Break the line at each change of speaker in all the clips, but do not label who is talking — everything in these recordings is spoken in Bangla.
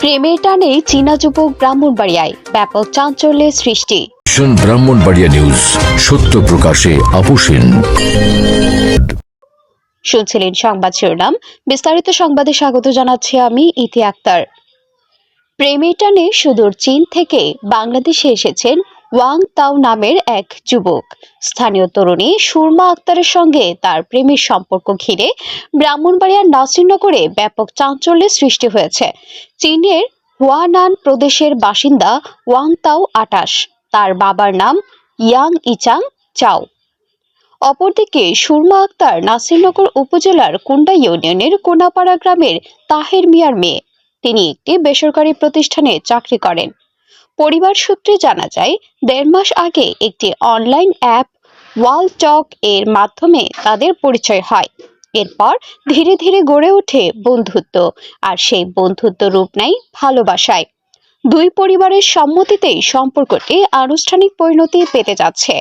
প্রেমের টানে চীনা যুবক ব্রাহ্মণবাড়িয়ায় ব্যাপক চাঞ্চল্যের সৃষ্টি।
ব্রাহ্মণবাড়িয়া নিউজ, সত্য প্রকাশে আপোষহীন।
শুনছিলেন সংবাদ শিরোনাম, বিস্তারিত সংবাদে স্বাগত জানাচ্ছি আমি ইতি আক্তার। প্রেমের টানে সুদূর চীন থেকে বাংলাদেশে এসেছেন ওয়াং তাও নামের এক যুবক। স্থানীয় তরুণী সুরমা আক্তারের সঙ্গে তার প্রেমের সম্পর্ক ঘিরে ব্রাহ্মণবাড়িয়ার নাসিরনগরে ব্যাপক চাঞ্চল্যের সৃষ্টি হয়েছে। চীনের হুয়ানান প্রদেশের বাসিন্দা ওয়াং তাও ২৮, তার বাবার নাম ইয়াং ইচাং চাও। অপরদিকে সুরমা আক্তার নাসিরনগর উপজেলার কুন্ডা ইউনিয়নের কোনাপাড়া গ্রামের তাহের মিয়ার মেয়ে। তিনি একটি বেসরকারি প্রতিষ্ঠানে চাকরি করেন। পরিবার সূত্রে জানা যায়, ১.৫ মাস আগে একটি অনলাইন অ্যাপ ওয়াল টক এর মাধ্যমে তাদের পরিচয় হয়। এরপর ধীরে ধীরে গড়ে ওঠে বন্ধুত্ব, আর সেই বন্ধুত্ব রূপ নেয় ভালোবাসায়। দুই পরিবারের সম্মতিতেই সম্পর্কটি আনুষ্ঠানিক পরিণতি পেতে যাচ্ছে।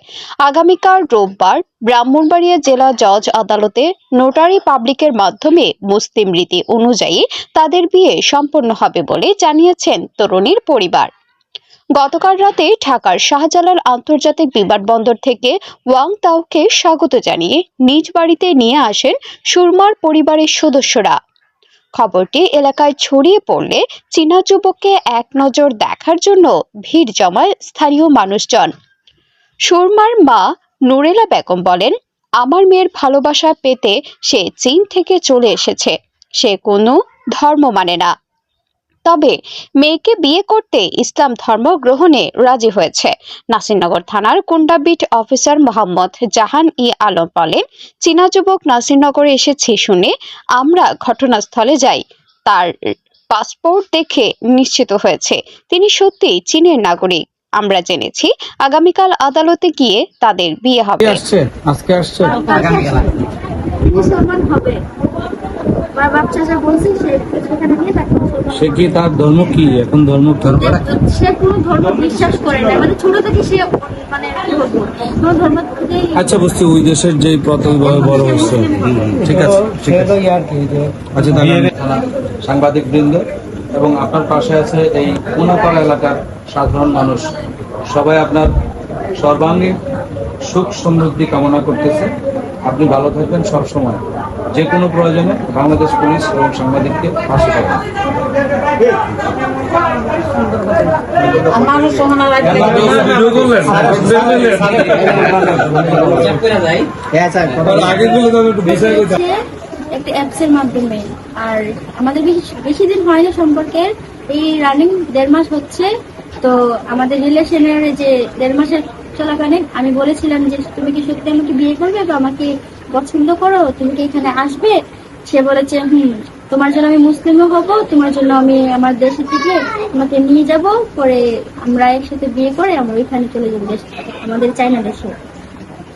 আগামীকাল রোববার ব্রাহ্মণবাড়িয়া জেলা জজ আদালতে নোটারি পাবলিকের মাধ্যমে মুসলিম রীতি অনুযায়ী তাদের বিয়ে সম্পন্ন হবে বলে জানিয়েছেন তরুণীর পরিবার। গতকাল রাতে ঢাকার শাহজালাল আন্তর্জাতিক বিমানবন্দর থেকে ওয়াং তাওকে স্বাগত জানিয়ে নিজ বাড়িতে নিয়ে আসেন সুরমার পরিবারের সদস্যরা। খবরটি এলাকায় ছড়িয়ে পড়লে চীনা যুবককে এক নজর দেখার জন্য ভিড় জমায় স্থানীয় মানুষজন। সুরমার মা নুরেলা বেগম বলেন, আমার মেয়ের ভালোবাসা পেতে সে চীন থেকে চলে এসেছে। সে কোনো ধর্ম মানে না, তবে মেয়েকে বিয়ে করতে ইসলাম ধর্ম গ্রহণে রাজি হয়েছে। নাসিরনগর থানার কুন্ডাবিট অফিসার মোহাম্মদ জাহান ই আলম বলেন, চীনা যুবক নাসিরনগরে এসেছে শুনে আমরা ঘটনাস্থলে যাই। তার পাসপোর্ট দেখে নিশ্চিত হয়েছে তিনি সত্যি চীনের নাগরিক। আমরা জেনেছি আগামীকাল আদালতে গিয়ে তাদের বিয়ে হবে।
সে কি তার ধর্ম কি এখন ধর্ম
সে কোনো ধর্ম বিশ্বাস করে না, মানে ছোট থেকে সে মানে কোনো ধর্ম থেকে।
আচ্ছা, বুঝছি, ওই দেশের যে প্রথম বড় হচ্ছে। ঠিক আছে, ঠিক আছে। আচ্ছা, সাংবাদিক বৃন্দ এবং আপনার পাশে আছে এই কোনাপাড়া এলাকার সাধারণ মানুষ, সবাই আপনার সর্বাঙ্গীন সুখ সমৃদ্ধি কামনা করতেছে। আপনি ভালো থাকবেন সব সময়, যে কোনো প্রয়োজনে বাংলাদেশ পুলিশ এবং সাংবাদিককে পাশে থাকবেন।
একটা অ্যাপসের মাধ্যমে, আর আমাদের বেশি দিন হয়নি সম্পর্কের, এই রানিং ১.৫ মাস হচ্ছে। তো আমাদের রিলেশনের যে ১.৫ মাসের চলাকালীন আমি বলেছিলাম যে তুমি কি সত্যি আমাকে বিয়ে করবে বা আমাকে পছন্দ করো, তুমি কি এখানে আসবে? সে বলেছে তোমার জন্য আমি মুসলিমও হব, তোমার জন্য আমি আমার দেশে থেকে তোমাকে নিয়ে যাব, পরে আমরা একসাথে বিয়ে করে আমরা ওইখানে চলে যাবো আমাদের চায়না দেশে।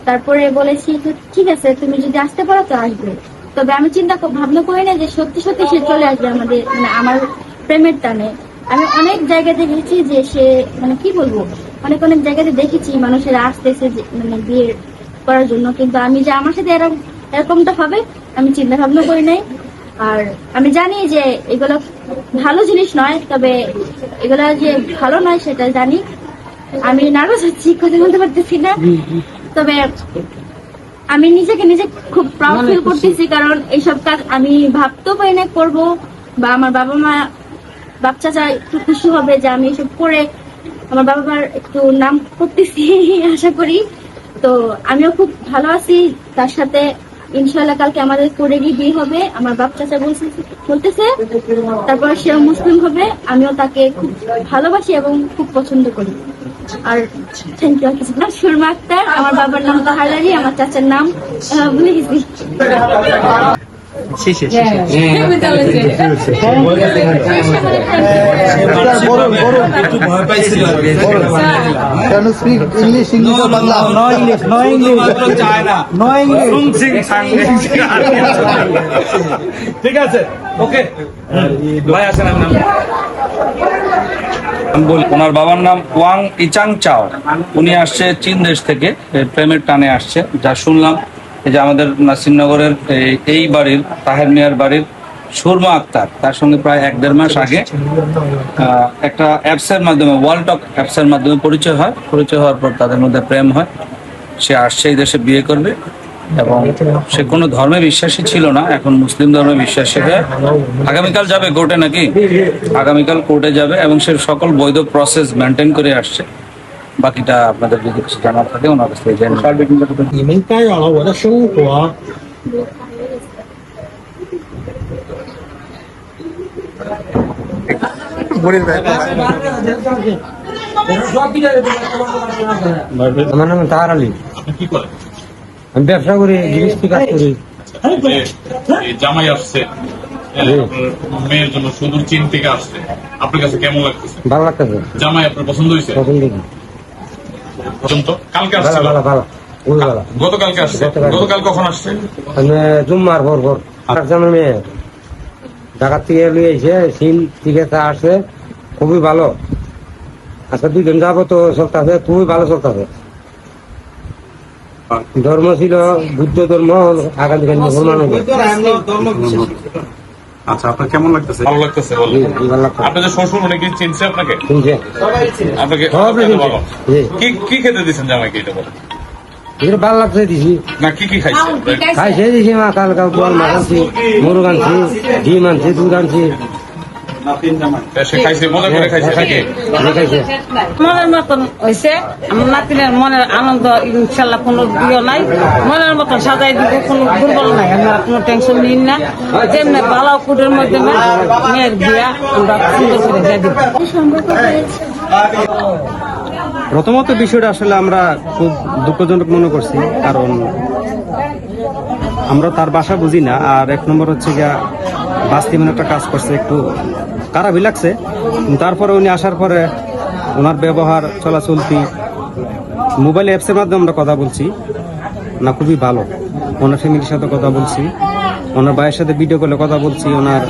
তারপরে বলেছি ঠিক আছে, তুমি যদি আসতে পারো তো আসবে। তবে আমি ভাবনা করি না যে সত্যি সত্যি সে চলে আসবে আমাদের, মানে আমার প্রেমের টানে। আমি অনেক জায়গাতে গেছি যে সে মানে কি বলবো, অনেক জায়গাতে দেখেছি মানুষেরা আসতেছে মানে বিয়ে করার জন্য, কিন্তু আমি যে আমার সাথে এরকমটা হবে আমি চিন্তা ভাবনা করি নাই। আর আমি জানি যে এগুলো ভালো জিনিস নয়, তবে এগুলো যে ভালো নয় সেটা জানি। আমি নার্ভাস হচ্ছি, কথা বলতে পারতেছি না, তবে আমি নিজেকে নিজে খুব প্রাউড ফিল করতেছি, কারণ এইসব কাজ আমি ভাবতেও পারি না করবো, বা আমার বাবা মা বাচ্চা একটু খুশি হবে যে আমি এসব করে আমার বাবা মার একটু নাম করতেছি আশা করি। তো আমিও খুব ভালো আছি তার সাথে। ইনশাল্লাহ কালকে আমাদের করে গিয়ে বিয়ে হবে, আমার বাপ চাচা বলতেছে। তারপর সেও মুসলিম হবে। আমিও তাকে খুব ভালোবাসি এবং খুব পছন্দ করি। আর থ্যাংক ইউ। কিছু না, সুরমা আক্তার, আমার বাবার নাম তাহারি, আমার চাচার নাম ভুলে গেছি।
ঠিক আছে, ওকে ভাই আসেন। ওনার বাবার নাম ওয়াং ইচাং চাও। উনি আসছে চীন দেশ থেকে, প্রেমের টানে আসছে। যা শুনলাম এই যে আমাদের নাসিরনগরের এই বাড়ির তাহের মিয়ার বাড়ির সুরমা আক্তার, তার সঙ্গে প্রায় 1-1.5 মাস আগে একটা অ্যাপসের মাধ্যমে, ওয়ালটক অ্যাপসের মাধ্যমে পরিচয় হয়। পরিচয় হওয়ার পর তাদের মধ্যে প্রেম হয়। সে আসছে এই দেশে বিয়ে করবে এবং সে কোনো ধর্মে বিশ্বাসী ছিল না, এখন মুসলিম ধর্মে বিশ্বাসী হয়ে আগামীকাল যাবে কোর্টে, নাকি আগামীকাল কোর্টে যাবে এবং সে সকল বৈধ প্রসেস মেনটেন করে আসছে। বাকিটা আপনাদের যদি কিছু জানার থাকে ওনার কাছ থেকে জেনে নেবেন।
你们干扰了我的生活。
আমার নাম তাহার আলী।
কি করে
আমি ব্যবসা করি, গৃহস্থী কাজ করি।
এই জামাই আসছে আপনার মেয়ের জন্য সুদূর চীন থেকে আসছে, আপনার কাছে কেমন লাগতেছে?
ভালো লাগতেছে,
জামাই আপনার পছন্দ হয়েছে?
পছন্দ করি।
পছন্দ কালকে
ভালো
আসছিল,
ভালো ভালো খুবই ভালো।
গতকালকে আসছে। গতকাল কখন আসছে?
আমি জুম্মার পর পর আমার মেয়ে ঢাকার থেকে লিয়ে এসে চীন থেকে তা আসছে, খুবই ভালো। আচ্ছা 2 দিন যাবো তো চলতেছে, খুবই ভালো চলতেছে। ধর্ম ছিল বুদ্ধ ধর্ম, আগামীকাল মুসলমান হবে।
আচ্ছা, আপনার কেমন লাগতেছে? ভালো লাগতেছে বলেন।
ভালো লাগতেছে।
আপনাদের শ্বশুর উনি কি চিনছে আপনাকে?
শুনছে
আপনাকে
সব চিনছে।
ভালো।
জি।
কি খেতে দিয়েছেন জামাইকে এটা বলেন?
এটা ভালো লাগছে দিছি,
না কি খাইছে?
খাইছে দিছি। মা কালকা গোয়াল মাছ আনছি, মুরগ আনছি, ডিম আনছি, দুধ আনছি।
সে খাইছে, মজা করে খাইছে নাকি?
খাইছে
মনের মতন হয়েছে। আমার নাতিনের মনের আনন্দ ইনশাল্লাহ কোনো ইয়ে নাই, মনের মতন সাজাই দিব, কোনো দুর্বল নাই। আমরা কোনো টেনশন নিন না, যেমনি ভালো কুটের মাধ্যমে মেয়ের বিয়া আমরা সুন্দর করে দিয়ে দিব।
সম্পর্ক হয়েছে।
প্রথমত বিষয়টা আসলে আমরা খুব দুঃখজনক মনে করছি, কারণ আমরা তার ভাষা বুঝি না। আর 1 নম্বর হচ্ছে গিয়া বাস্তি মনে একটা কাজ করছে, একটু খারাপই লাগছে। তারপরে উনি আসার পরে ওনার ব্যবহার চলাচলতি, মোবাইল অ্যাপসের মাধ্যমে আমরা কথা বলছি না, খুবই ভালো। ওনার ফ্যামিলির সাথে কথা বলছি, ওনার ভাইয়ের সাথে ভিডিও কলে কথা বলছি, ওনার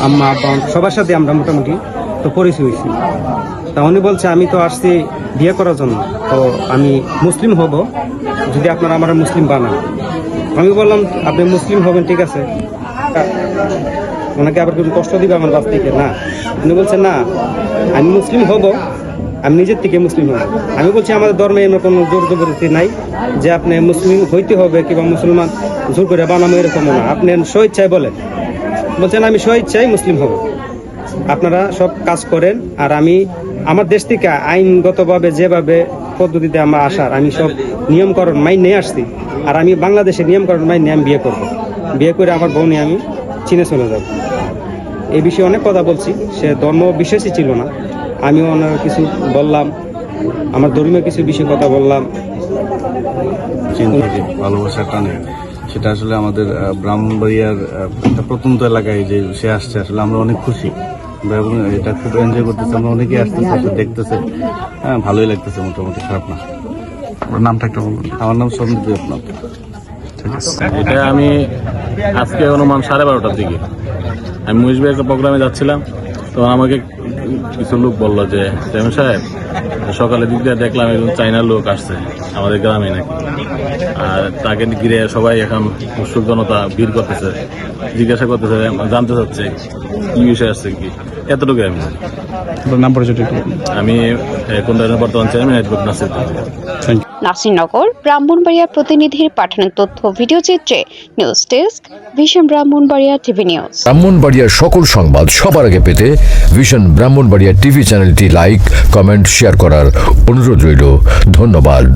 আম্মা আব্বা সবার সাথে আমরা মোটামুটি তো পরিচয় হয়েছি। তা উনি বলছে আমি তো আসছি বিয়ে করার জন্য, তো আমি মুসলিম হব যদি আপনারা আমার মুসলিম বানান। আমি বললাম আপনি মুসলিম হবেন, ঠিক আছে, ওনাকে আবার কোনো কষ্ট দিবে আমার বাস থেকে না। উনি বলছে না, আমি মুসলিম হব, আমি নিজের থেকে মুসলিম হব। আমি বলছি আমাদের ধর্মে এমন কোনো জোর জবরদস্তি নাই যে আপনি মুসলিম হইতে হবে কিংবা মুসলমান জোর করে বানানো, এরকম না। আপনি স্বইচ্ছায় বলেন। বলছেন আমি স্বইচ্ছায় মুসলিম হব, আপনারা সব কাজ করেন। আর আমি আমার দেশ থেকে আইনগতভাবে যেভাবে পদ্ধতিতে আমার আসার, আমি সব নিয়মকরণ মাইনে আসছি। আর আমি বাংলাদেশের নিয়মকরণ মাইনে আমি বিয়ে করব, বিয়ে করে আমার বোনে আমি চীনে চলে যাব। এই বিষয়ে অনেক কথা বলছি। সে ধর্ম বিশ্বাসী ছিল না, আমিও অনেক কিছু বললাম, আমার ধর্মীয় কিছু বিষয়ে কথা বললাম।
চীন থেকে ভালোবাসার টানে, সেটা আসলে আমাদের ব্রাহ্মণবাড়িয়ার একটা প্রত্যন্ত এলাকায় যে সে আসছে, আসলে আমরা অনেক খুশি এবং এটা খুব এনজয় করতেছে। আমরা অনেকেই আসতেছে, দেখতেছে, হ্যাঁ ভালোই লাগতেছে, মোটামুটি খারাপ না।
নামটা একটু বলুন।
আমার নাম সন্দীপ দেবনাথ।
এটা আমি আজকে অনুমান 12:30টার দিকে আমি মুইজবে একটা প্রোগ্রামে যাচ্ছিলাম, তখন আমাকে কিছু লোক বললো যে চেয়ারম্যান সাহেব সকালের দিক দিয়ে দেখলাম একজন চাইনার লোক আসছে আমাদের গ্রামে নাকি। আর তাকে ঘিরে সবাই এখন উৎসুক জনতা ভিড় করতেছে, জিজ্ঞাসা করতেছে, জানতে চাচ্ছে কি বিষয় আসছে কি। এতটুকু আমি জানি।
নাম পরিচয় একটু বলুন।
আমি কোনটা বর্তমান চেয়ারম্যান অ্যাডভোকেট নাসির।
নাসিরনগর ব্রাহ্মণবাড়িয়া প্রতিনিধির পাঠানো তথ্য ভিডিও চিত্রে news desk, vision Brahmanbaria TV news.
ব্রাহ্মণবাড়িয়ার সকল সংবাদ সবার আগে পেতে ভিশন ব্রাহ্মণবাড়িয়া টিভি চ্যানেলটি লাইক, কমেন্ট, শেয়ার করার অনুরোধ রইল। ধন্যবাদ।